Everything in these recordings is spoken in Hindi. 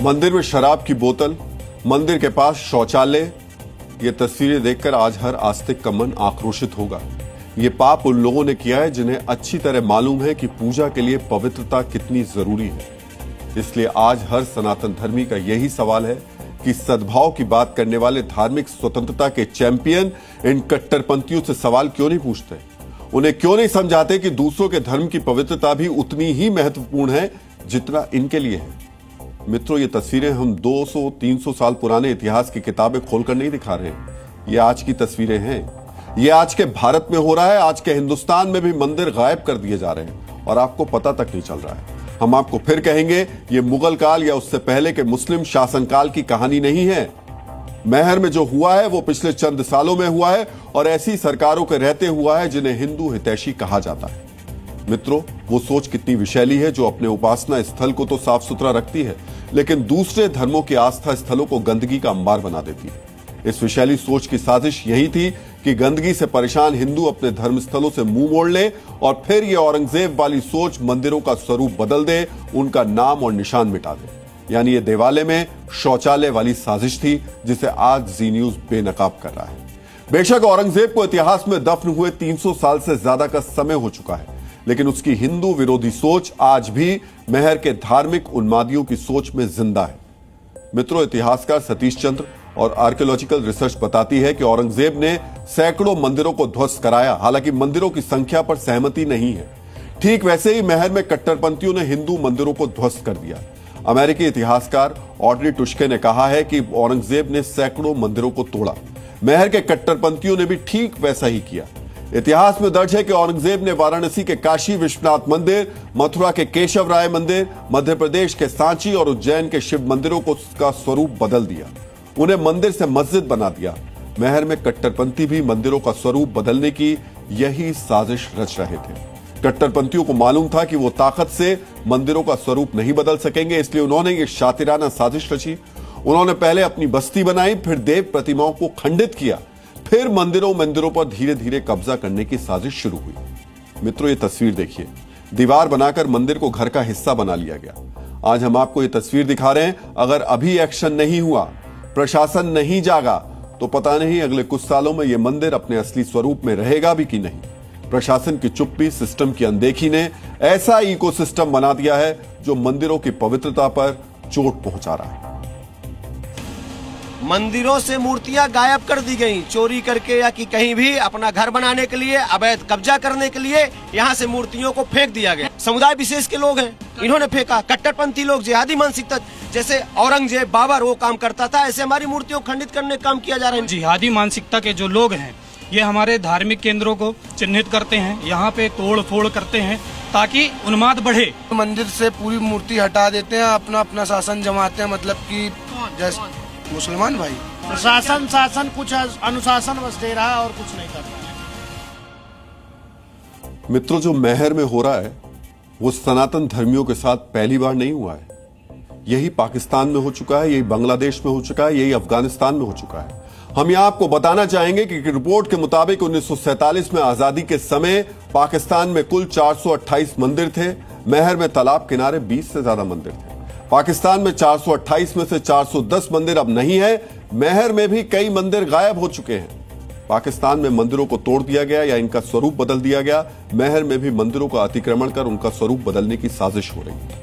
मंदिर में शराब की बोतल, मंदिर के पास शौचालय। ये तस्वीरें देखकर आज हर आस्तिक का मन आक्रोशित होगा। ये पाप उन लोगों ने किया है जिन्हें अच्छी तरह मालूम है कि पूजा के लिए पवित्रता कितनी जरूरी है। इसलिए आज हर सनातन धर्मी का यही सवाल है कि सद्भाव की बात करने वाले धार्मिक स्वतंत्रता के चैंपियन इन कट्टरपंथियों से सवाल क्यों नहीं पूछते? उन्हें क्यों नहीं समझाते कि दूसरों के धर्म की पवित्रता भी उतनी ही महत्वपूर्ण है जितना इनके लिए है? मित्रों, ये तस्वीरें हम 200-300 साल पुराने इतिहास की किताबें खोलकर नहीं दिखा रहे हैं। ये आज की तस्वीरें हैं। ये आज के भारत में हो रहा है। आज के हिंदुस्तान में भी मंदिर गायब कर दिए जा रहे हैं और आपको पता तक नहीं चल रहा है। हम आपको फिर कहेंगे, ये मुगल काल या उससे पहले के मुस्लिम शासनकाल की कहानी नहीं है। महर में जो हुआ है वो पिछले चंद सालों में हुआ है और ऐसी सरकारों के रहते हुआ है जिन्हें हिंदू हितैषी कहा जाता है। मित्रों, वो सोच कितनी विशैली है जो अपने उपासना स्थल को तो साफ सुथरा रखती है, लेकिन दूसरे धर्मों के आस्था स्थलों को गंदगी का अंबार बना देती है। इस विशैली सोच की साजिश यही थी कि गंदगी से परेशान हिंदू अपने धर्मस्थलों से मुंह मोड़ ले और फिर ये औरंगजेब वाली सोच मंदिरों का स्वरूप बदल दे, उनका नाम और निशान मिटा दे। यानी ये देवालय में शौचालय वाली साजिश थी जिसे आज जी न्यूज बेनकाब कर रहा है। बेशक औरंगजेब को इतिहास में दफन हुए 300 साल से ज्यादा का समय हो चुका है, लेकिन उसकी हिंदू विरोधी सोच आज भी महर के धार्मिक उन्मादियों की सोच में जिंदा है। मित्रों, इतिहासकार सतीश चंद्र और आर्कियोलॉजिकल रिसर्च बताती है कि औरंगजेब ने सैकड़ों मंदिरों को ध्वस्त कराया, हालांकि मंदिरों की संख्या पर सहमति नहीं है। ठीक वैसे ही महर में कट्टरपंथियों ने हिंदू मंदिरों को ध्वस्त कर दिया। अमेरिकी इतिहासकार ऑड्री टुश्के ने कहा है कि औरंगजेब ने सैकड़ों मंदिरों को तोड़ा। महर के कट्टरपंथियों ने भी ठीक वैसा ही किया। इतिहास में दर्ज है कि औरंगजेब ने वाराणसी के काशी विश्वनाथ मंदिर, मथुरा के केशव राय मंदिर, मध्य प्रदेश के सांची और उज्जैन के शिव मंदिरों को का स्वरूप बदल दिया, उन्हें मंदिर से मस्जिद बना दिया। महर में कट्टरपंथी भी मंदिरों का स्वरूप बदलने की यही साजिश रच रहे थे। कट्टरपंथियों को मालूम था कि वो ताकत से मंदिरों का स्वरूप नहीं बदल सकेंगे, इसलिए उन्होंने ये शातिराना साजिश रची। उन्होंने पहले अपनी बस्ती बनाई, फिर देव प्रतिमाओं को खंडित किया, फिर मंदिरों पर धीरे धीरे कब्जा करने की साजिश शुरू हुई। मित्रों, ये तस्वीर देखिए। दीवार बनाकर मंदिर को घर का हिस्सा बना लिया गया। आज हम आपको ये तस्वीर दिखा रहे हैं। अगर अभी एक्शन नहीं हुआ, प्रशासन नहीं जागा, तो पता नहीं अगले कुछ सालों में यह मंदिर अपने असली स्वरूप में रहेगा भी कि नहीं। प्रशासन की चुप्पी, सिस्टम की अनदेखी ने ऐसा इकोसिस्टम बना दिया है जो मंदिरों की पवित्रता पर चोट पहुंचा रहा है। मंदिरों से मूर्तियां गायब कर दी गई, चोरी करके या कि कहीं भी अपना घर बनाने के लिए, अवैध कब्जा करने के लिए यहाँ से मूर्तियों को फेंक दिया गया। समुदाय विशेष के लोग हैं, इन्होंने फेंका। कट्टरपंथी लोग, जिहादी मानसिकता, जैसे औरंगजेब बाबर वो काम करता था, ऐसे हमारी मूर्तियों को खंडित करने का काम किया जा रहा है। जिहादी मानसिकता के जो लोग हैं ये हमारे धार्मिक केंद्रों को चिन्हित करते हैं, यहाँ पे तोड़ फोड़ करते हैं ताकि उन्माद बढ़े। मंदिर से पूरी मूर्ति हटा देते हैं, अपना अपना शासन जमाते हैं, मतलब कि जैसे मुसलमान भाई। शासन कुछ अनुशासन बस दे रहा है और कुछ नहीं कर रहा है। मित्रों, जो महर में हो रहा है वो सनातन धर्मियों के साथ पहली बार नहीं हुआ है। यही पाकिस्तान में हो चुका है, यही बांग्लादेश में हो चुका है, यही अफगानिस्तान में हो चुका है। हम यहां आपको बताना चाहेंगे कि रिपोर्ट के मुताबिक 1947 में आजादी के समय पाकिस्तान में कुल 428 मंदिर थे। महर में तालाब किनारे 20 से ज्यादा मंदिर थे। पाकिस्तान में 428 में से 410 मंदिर अब नहीं है। महर में भी कई मंदिर गायब हो चुके हैं। पाकिस्तान में मंदिरों को तोड़ दिया गया या इनका स्वरूप बदल दिया गया। महर में भी मंदिरों का अतिक्रमण कर उनका स्वरूप बदलने की साजिश हो रही है।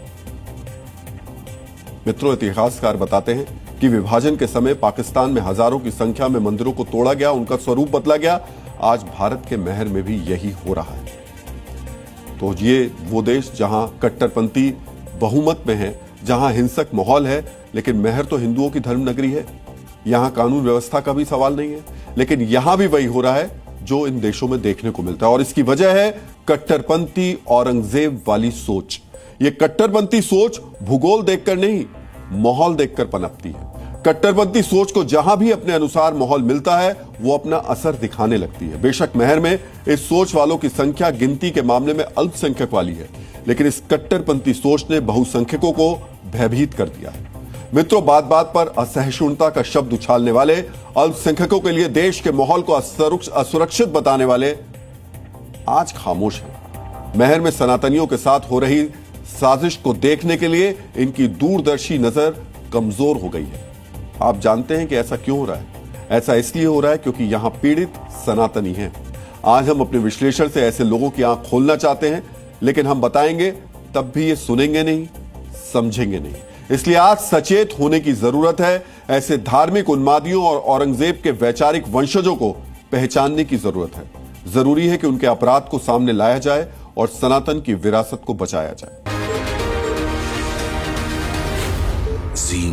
मित्रों, इतिहासकार बताते हैं कि विभाजन के समय पाकिस्तान में हजारों की संख्या में मंदिरों को तोड़ा गया, उनका स्वरूप बदला गया। आज भारत के महर में भी यही हो रहा है। तो ये वो देश जहां कट्टरपंथी बहुमत में है, जहां हिंसक माहौल है, लेकिन महर तो हिंदुओं की धर्म नगरी है। यहां कानून व्यवस्था का भी सवाल नहीं है, लेकिन यहां भी वही हो रहा है जो इन देशों में देखने को मिलता है। और इसकी वजह है कट्टरपंथी औरंगजेब वाली सोच। ये कट्टरपंथी सोच भूगोल देखकर नहीं, माहौल देखकर पनपती है। कट्टरपंथी सोच को जहां भी अपने अनुसार माहौल मिलता है वो अपना असर दिखाने लगती है। बेशक महर में इस सोच वालों की संख्या गिनती के मामले में अल्पसंख्यक वाली है, लेकिन इस कट्टरपंथी सोच ने बहुसंख्यकों को भयभीत कर दिया है। मित्रों, बात बात पर असहिष्णुता का शब्द उछालने वाले, अल्पसंख्यकों के लिए देश के माहौल को असुरक्षित बताने वाले आज खामोश हैं। महर में सनातनियों के साथ हो रही साजिश को देखने के लिए इनकी दूरदर्शी नजर कमजोर हो गई है। आप जानते हैं कि ऐसा क्यों हो रहा है? ऐसा इसलिए हो रहा है क्योंकि यहां पीड़ित सनातनी हैं। आज हम अपने विश्लेषण से ऐसे लोगों की आंख खोलना चाहते हैं, लेकिन हम बताएंगे तब भी ये सुनेंगे नहीं, समझेंगे नहीं। इसलिए आज सचेत होने की जरूरत है। ऐसे धार्मिक उन्मादियों और औरंगजेब के वैचारिक वंशजों को पहचानने की जरूरत है। जरूरी है कि उनके अपराध को सामने लाया जाए और सनातन की विरासत को बचाया जाए। जी